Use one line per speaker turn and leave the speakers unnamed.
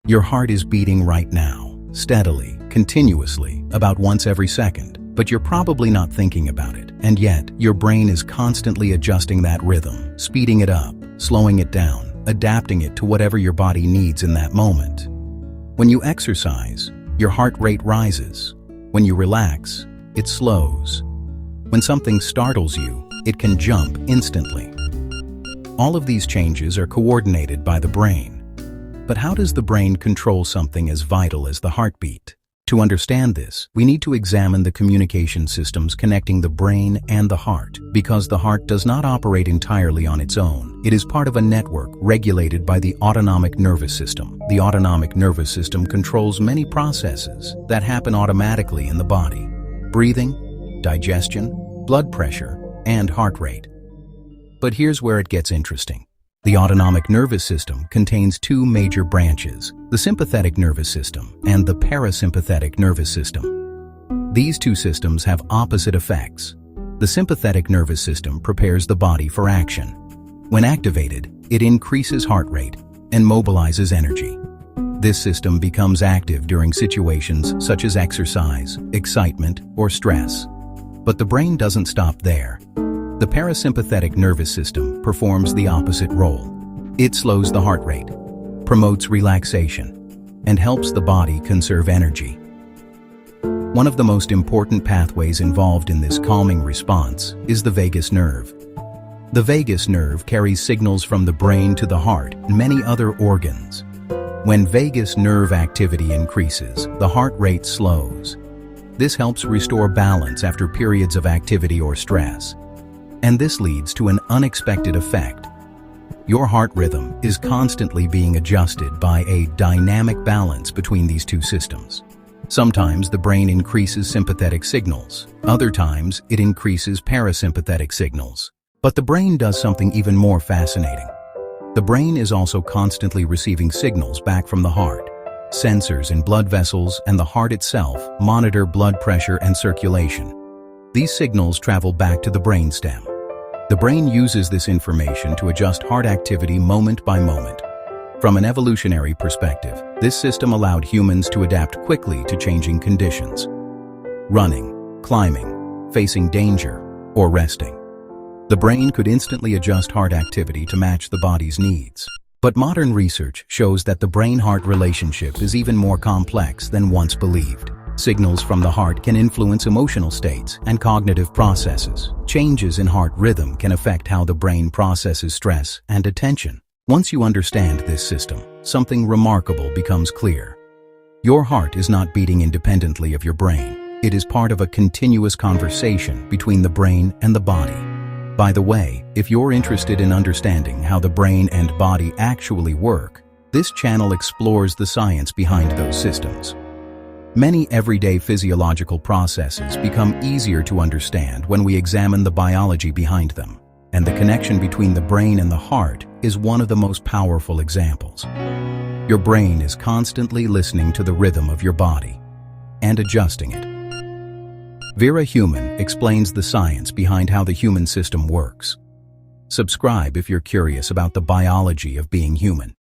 Your heart is beating right now, steadily, continuously, about once every second, but you're probably not thinking about it. And yet, your brain is constantly adjusting that rhythm, speeding it up, slowing it down, adapting it to whatever your body needs in that moment. When you exercise, your heart rate rises. When you relax, it slows. When something startles you, it can jump instantly. All of these changes are coordinated by the brain. But how does the brain control something as vital as the heartbeat? To understand this, we need to examine the communication systems connecting the brain and the heart, because the heart does not operate entirely on its own. It is part of a network regulated by the autonomic nervous system. The autonomic nervous system controls many processes that happen automatically in the body: breathing, digestion, blood pressure, and heart rate. But here's where it gets interesting. The autonomic nervous system contains two major branches: the sympathetic nervous system and the parasympathetic nervous system. These two systems have opposite effects. The sympathetic nervous system prepares the body for action. When activated, it increases heart rate and mobilizes energy. This system becomes active during situations such as exercise, excitement, or stress. But the brain doesn't stop there. The parasympathetic nervous system performs the opposite role. It slows the heart rate, promotes relaxation, and helps the body conserve energy. One of the most important pathways involved in this calming response is the vagus nerve. The vagus nerve carries signals from the brain to the heart and many other organs. When vagus nerve activity increases, the heart rate slows. This helps restore balance after periods of activity or stress. And this leads to an unexpected effect. Your heart rhythm is constantly being adjusted by a dynamic balance between these two systems. Sometimes the brain increases sympathetic signals. Other times it increases parasympathetic signals. But the brain does something even more fascinating. The brain is also constantly receiving signals back from the heart. Sensors in blood vessels and the heart itself monitor blood pressure and circulation. These signals travel back to the brainstem. The brain uses this information to adjust heart activity moment by moment. From an evolutionary perspective, this system allowed humans to adapt quickly to changing conditions: running, climbing, facing danger, or resting. The brain could instantly adjust heart activity to match the body's needs. But modern research shows that the brain-heart relationship is even more complex than once believed. Signals from the heart can influence emotional states and cognitive processes. Changes in heart rhythm can affect how the brain processes stress and attention. Once you understand this system, something remarkable becomes clear. Your heart is not beating independently of your brain. It is part of a continuous conversation between the brain and the body. By the way, if you're interested in understanding how the brain and body actually work, this channel explores the science behind those systems. Many everyday physiological processes become easier to understand when we examine the biology behind them, and the connection between the brain and the heart is one of the most powerful examples. Your brain is constantly listening to the rhythm of your body and adjusting it. Vera Human explains the science behind how the human system works. Subscribe if you're curious about the biology of being human.